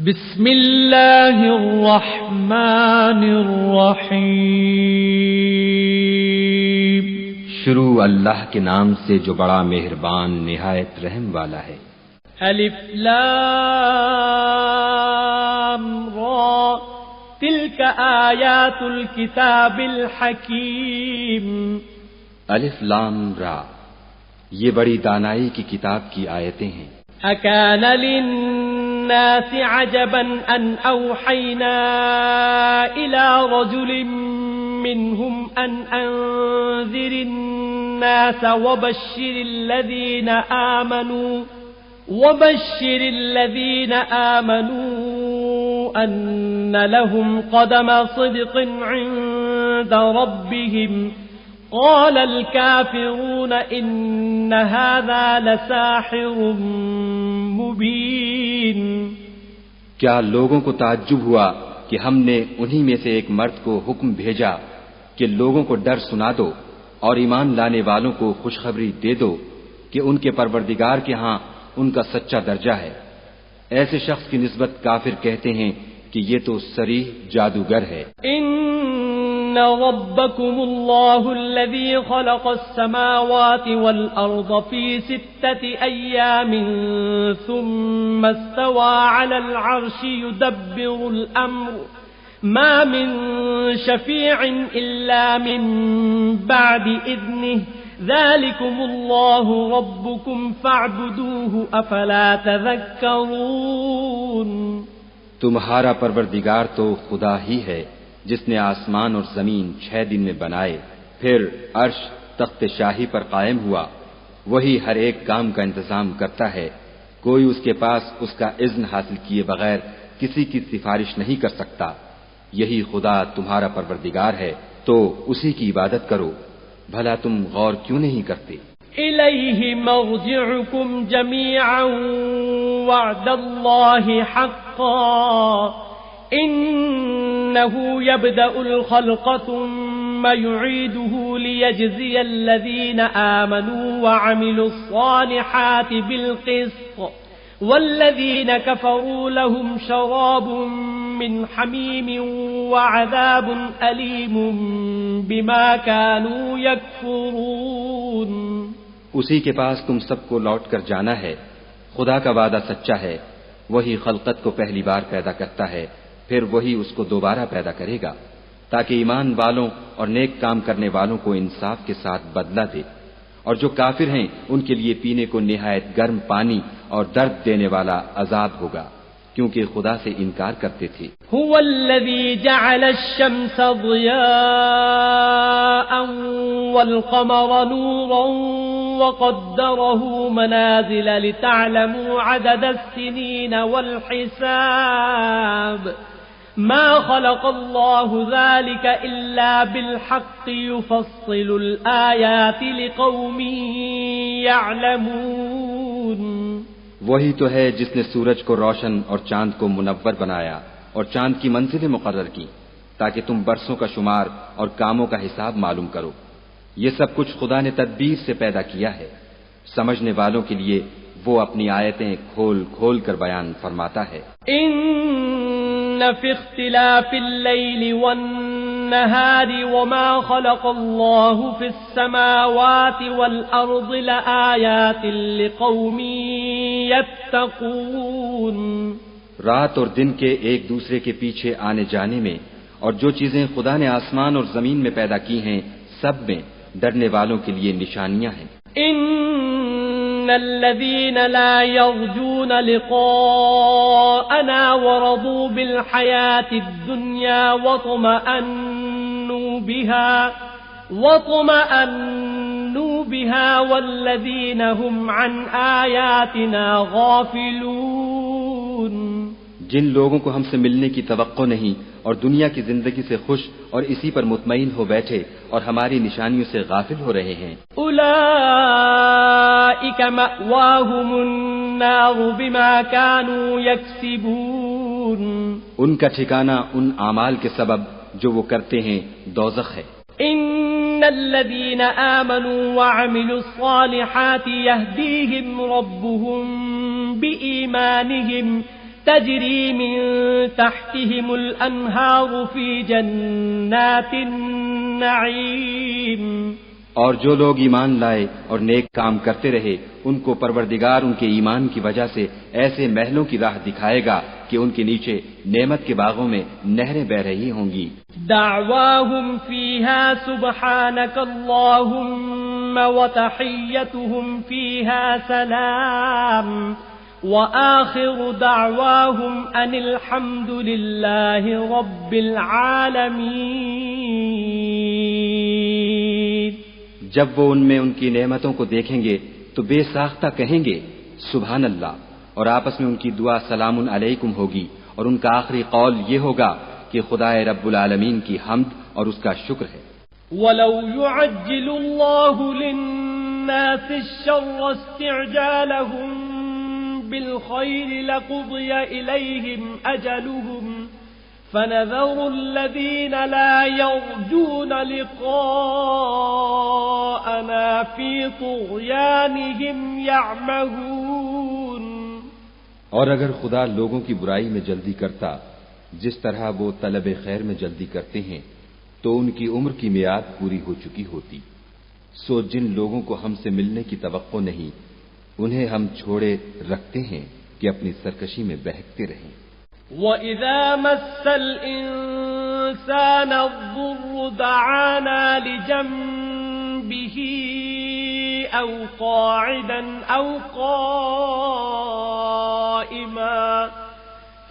بسم اللہ الرحمن الرحیم۔ شروع اللہ کے نام سے جو بڑا مہربان نہایت رحم والا ہے۔ الف لام را تلک آیات الکتاب الحکیم۔ الف لام را، یہ بڑی دانائی کی کتاب کی آیتیں ہیں۔ اکان للناس عجبا ان اوحینا الى رجل منهم ان انذر الناس وبشر الذين آمنوا ان لهم قدم صدق عند ربهم قال الكافرون ان هذا لساحر مبین۔ کیا لوگوں کو تعجب ہوا کہ ہم نے انہی میں سے ایک مرد کو حکم بھیجا کہ لوگوں کو ڈر سنا دو اور ایمان لانے والوں کو خوشخبری دے دو کہ ان کے پروردگار کے ہاں ان کا سچا درجہ ہے۔ ایسے شخص کی نسبت کافر کہتے ہیں کہ یہ تو صریح جادوگر ہے۔ ان ربکم اللہ الذی خلق السماوات والارض فی 6 ایام ثم استوى على العرش يدبر الامر ما من شفیع الا من بعد اذنه ذلكم اللہ ربکم فاعبدوه افلا تذکرون۔ تمہارا پروردگار تو خدا ہی ہے جس نے آسمان اور زمین 6 دن میں بنائے، پھر عرش تخت شاہی پر قائم ہوا، وہی ہر ایک کام کا انتظام کرتا ہے، کوئی اس کے پاس اس کا اذن حاصل کیے بغیر کسی کی سفارش نہیں کر سکتا۔ یہی خدا تمہارا پروردگار ہے تو اسی کی عبادت کرو، بھلا تم غور کیوں نہیں کرتے؟ الیہ مرجعکم جمیعا وعد اللہ حقا انه يبدأ الخلق ثم يعيده ليجزي الذين آمنوا وعملوا الصالحات بالقسط والذين كفروا لهم شراب من حميم وعذاب أليم بما كانوا يكفرون۔ اسی کے پاس تم سب کو لوٹ کر جانا ہے، خدا کا وعدہ سچا ہے، وہی خلقت کو پہلی بار پیدا کرتا ہے، پھر وہی اس کو دوبارہ پیدا کرے گا تاکہ ایمان والوں اور نیک کام کرنے والوں کو انصاف کے ساتھ بدلہ دے، اور جو کافر ہیں ان کے لیے پینے کو نہایت گرم پانی اور درد دینے والا عذاب ہوگا، کیونکہ خدا سے انکار کرتے تھے۔ هو الذي جعل الشمس ضياء والقمر نورا وقدره منازل لتعلموا عدد السنين والحساب ما خلق الله ذلك إلا بالحق يفصل الآيات لقوم يعلمون۔ وہی تو ہے جس نے سورج کو روشن اور چاند کو منور بنایا اور چاند کی منزلیں مقرر کی تاکہ تم برسوں کا شمار اور کاموں کا حساب معلوم کرو۔ یہ سب کچھ خدا نے تدبیر سے پیدا کیا ہے، سمجھنے والوں کے لیے وہ اپنی آیتیں کھول کھول کر بیان فرماتا ہے۔ ان فی اختلاف اللیل والنہار وما خلق اللہ فی السماوات والارض لآیات لقوم یتقون۔ رات اور دن کے ایک دوسرے کے پیچھے آنے جانے میں اور جو چیزیں خدا نے آسمان اور زمین میں پیدا کی ہیں سب میں ڈرنے والوں کے لیے نشانیاں ہیں۔ ان الذين لا يرجون لقاءنا ورضوا بالحياة الدنيا وطمأنوا بها والذين هم عن آياتنا غافلون۔ جن لوگوں کو ہم سے ملنے کی توقع نہیں اور دنیا کی زندگی سے خوش اور اسی پر مطمئن ہو بیٹھے اور ہماری نشانیوں سے غافل ہو رہے ہیں، اولئک مأواہم النار بما كانوا یکسبون۔ ان کا ٹھکانہ ان اعمال کے سبب جو وہ کرتے ہیں دوزخ ہے۔ ان الذین آمنوا وعملوا الصالحات یہدیہم ربهم بإیمانہم تجري من تحتهم الأنهار في جنات النعيم اور جو لوگ ایمان لائے اور نیک کام کرتے رہے ان کو پروردگار ان کے ایمان کی وجہ سے ایسے محلوں کی راہ دکھائے گا کہ ان کے نیچے نعمت کے باغوں میں نہریں بہ رہی ہوں گی. دعواهم فيها سبحانك اللهم وتحيتهم فيها سلام وآخر دعواهم أن الحمد لله رب العالمين. جب وہ ان میں ان کی نعمتوں کو دیکھیں گے تو بے ساختہ کہیں گے سبحان اللہ، اور آپس میں ان کی دعا سلام علیکم ہوگی، اور ان کا آخری قول یہ ہوگا کہ خدا رب العالمین کی حمد اور اس کا شکر ہے. وَلَوْ يُعَجِّلُ اللَّهُ لِلنَّاسِ الشَّرَّ اسْتِعْجَالَهُم بِالْخَيْرِ لَقُضِيَ إِلَيْهِمْ أَجَلُهُمْ فَنَذَرُ الَّذِينَ لَا يَرْجُونَ لِقَاءَنَا فِي طُغْيَانِهِمْ يَعْمَهُونَ. اور اگر خدا لوگوں کی برائی میں جلدی کرتا جس طرح وہ طلب خیر میں جلدی کرتے ہیں تو ان کی عمر کی میعاد پوری ہو چکی ہوتی. سو جن لوگوں کو ہم سے ملنے کی توقع نہیں انہیں ہم چھوڑے رکھتے ہیں کہ اپنی سرکشی میں بہکتے رہیں. وَإِذَا مَسَّ الْإِنسَانَ الضُّرُّ دَعَانَا لِجَنبِهِ أَوْ قَاعِدًا أَوْ قَائِمًا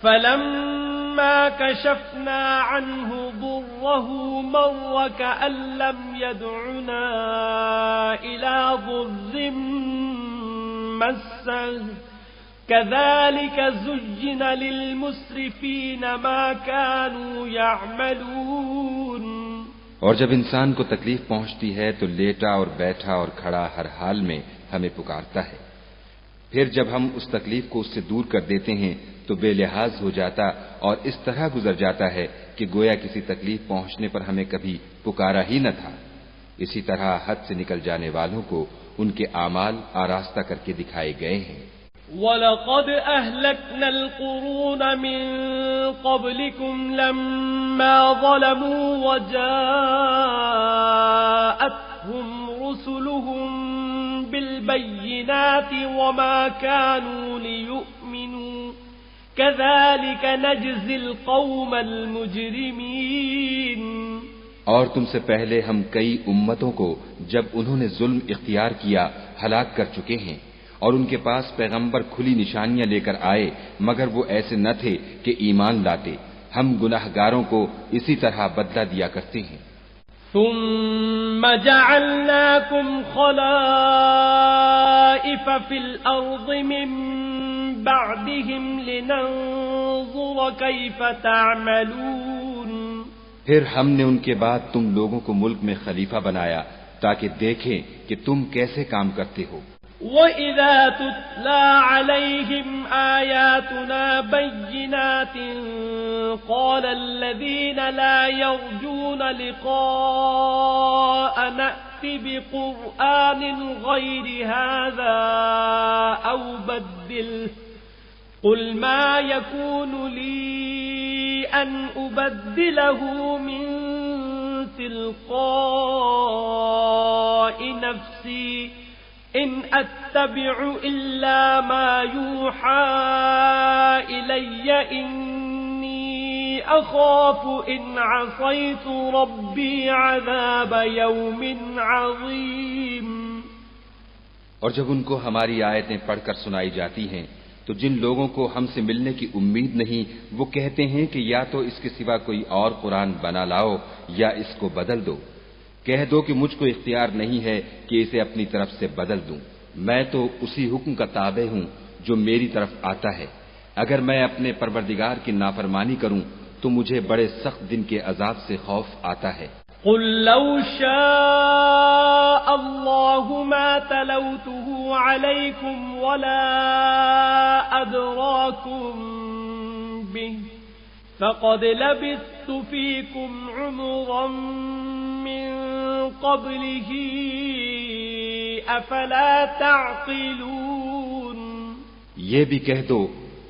فَلَمَّا كَشَفْنَا عَنْهُ ضُرَّهُ مَرَّ كَأَن لَّمْ يَدْعُنَا إِلَى ضُرٍّ مَّسَّهُ كَذَلِكَ زُيِّنَ لِلْمُسْرِفِينَ مَا كَانُوا يَعْمَلُونَ. اور جب انسان کو تکلیف پہنچتی ہے تو لیٹا اور بیٹھا اور کھڑا ہر حال میں ہمیں پکارتا ہے. پھر جب ہم اس تکلیف کو اس سے دور کر دیتے ہیں تو بے لحاظ ہو جاتا اور اس طرح گزر جاتا ہے کہ گویا کسی تکلیف پہنچنے پر ہمیں کبھی پکارا ہی نہ تھا. اسی طرح حد سے نکل جانے والوں کو ان کے اعمال آراستہ کر کے دکھائے گئے ہیں. وَلَقَدْ أَهْلَكْنَا الْقُرُونَ مِنْ قَبْلِكُمْ لَمَّا ظَلَمُوا وَجَاءَتْهُمْ رُسُلُهُم بِالْبَيِّنَاتِ وَمَا كَانُوا لِيُؤْمِنُوا كَذَلِكَ نَجْزِي الْقَوْمَ الْمُجْرِمِينَ. اور تم سے پہلے ہم کئی امتوں کو جب انہوں نے ظلم اختیار کیا ہلاک کر چکے ہیں، اور ان کے پاس پیغمبر کھلی نشانیاں لے کر آئے مگر وہ ایسے نہ تھے کہ ایمان لاتے. ہم گناہگاروں کو اسی طرح بدلہ دیا کرتے ہیں. ثم جعلناكم خلائف في الأرض من بعدهم لننظر كيف تعملون. پھر ہم نے ان کے بعد تم لوگوں کو ملک میں خلیفہ بنایا تاکہ دیکھیں کہ تم کیسے کام کرتے ہو. وَإِذَا تُتْلَى عَلَيْهِمْ آيَاتُنَا بَيِّنَاتٍ قَالَ الَّذِينَ لَا يَرْجُونَ لِقَاءَنَا نَأْتِ بِقُرْآنٍ غَيْرِ هَذَا أَوْ بَدِّلْهُ قُلْ مَا يَكُونُ لِي أَنْ أُبَدِّلَهُ مِنْ تِلْقَاءِ نَفْسِي إِنْ أَتَّبِعُ إِلَّا مَا يُوحَى إِلَيَّ إِنِّي أَخَافُ إِنْ عَصَيْتُ رَبِّي عَذَابَ يَوْمٍ عَظِيمٍ. اور جب ان کو ہماری آیتیں پڑھ کر سنائی جاتی ہیں تو جن لوگوں کو ہم سے ملنے کی امید نہیں وہ کہتے ہیں کہ یا تو اس کے سوا کوئی اور قرآن بنا لاؤ یا اس کو بدل دو. کہہ دو کہ مجھ کو اختیار نہیں ہے کہ اسے اپنی طرف سے بدل دوں. میں تو اسی حکم کا تابع ہوں جو میری طرف آتا ہے. اگر میں اپنے پروردگار کی نافرمانی کروں تو مجھے بڑے سخت دن کے عذاب سے خوف آتا ہے. قل لو شاء الله ما تلوته عليكم ولا أدراكم به فقد لبثت فيكم عمرا من قبله أفلا تعقلون. یہ بھی کہہ دو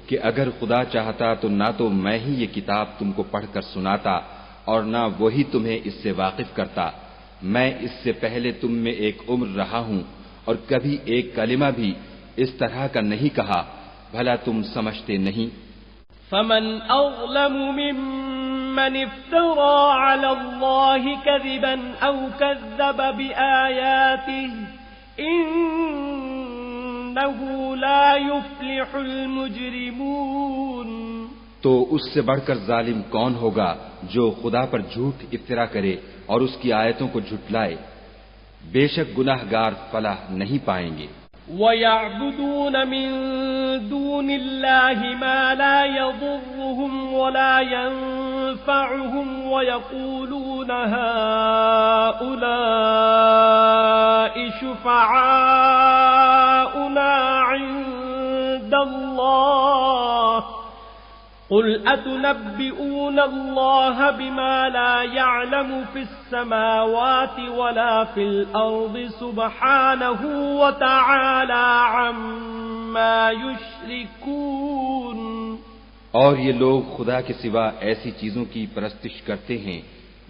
کہ اگر خدا چاہتا تو نہ تو میں ہی یہ کتاب تم کو پڑھ کر سناتا اور نہ وہی تمہیں اس سے واقف کرتا. میں اس سے پہلے تم میں ایک عمر رہا ہوں اور کبھی ایک کلمہ بھی اس طرح کا نہیں کہا. بھلا تم سمجھتے نہیں؟ فمن أظلم ممن افترى على الله كذبا أو كذب بآياته إنه لا يفلح المجرمون. تو اس سے بڑھ کر ظالم کون ہوگا جو خدا پر جھوٹ افترا کرے اور اس کی آیتوں کو جھٹلائے؟ بے شک گناہگار فلاح نہیں پائیں گے. وَيَعْبُدُونَ مِن دُونِ اللَّهِ مَا لَا يَضُرُّهُمْ وَلَا يَنفَعُهُمْ وَيَقُولُونَ هَؤُلَاءِ شُفَعَاؤُنَا عِندَ اللَّهِ قُلْ أَتُنَبِّئُونَ اللَّهَ بِمَا لَا يَعْلَمُ فِي السَّمَاوَاتِ وَلَا فِي الْأَرْضِ سُبْحَانَهُ وَتَعَالَى عَمَّا يُشْرِكُونَ. اور یہ لوگ خدا کے سوا ایسی چیزوں کی پرستش کرتے ہیں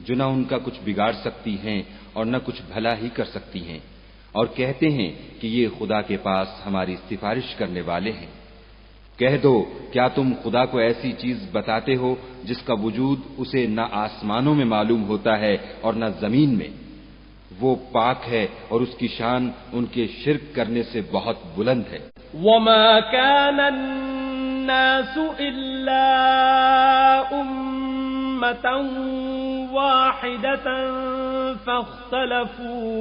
جو نہ ان کا کچھ بگاڑ سکتی ہیں اور نہ کچھ بھلا ہی کر سکتی ہیں، اور کہتے ہیں کہ یہ خدا کے پاس ہماری سفارش کرنے والے ہیں. کہہ دو کیا تم خدا کو ایسی چیز بتاتے ہو جس کا وجود اسے نہ آسمانوں میں معلوم ہوتا ہے اور نہ زمین میں؟ وہ پاک ہے اور اس کی شان ان کے شرک کرنے سے بہت بلند ہے. وَمَا كَانَ النَّاسُ إِلَّا أُمَّةً وَاحِدَةً فَاخْتَلَفُوا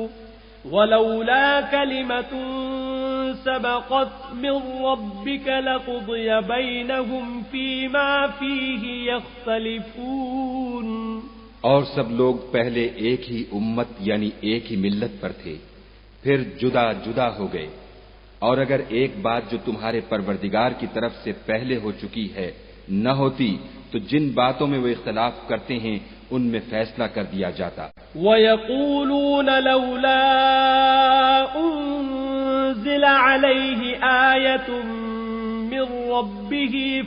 وَلَوْلَا كَلِمَةٌ سبقت من ربك لقضي بينهم فيما فيه يختلفون. اور سب لوگ پہلے ایک ہی امت یعنی ایک ہی ملت پر تھے، پھر جدا جدا ہو گئے. اور اگر ایک بات جو تمہارے پروردگار کی طرف سے پہلے ہو چکی ہے نہ ہوتی تو جن باتوں میں وہ اختلاف کرتے ہیں ان میں فیصلہ کر دیا جاتا. وَيَقُولُونَ لَوْلَا أُنزِلَ عَلَيْهِ آيَةٌ مِّن رَّبِّهِ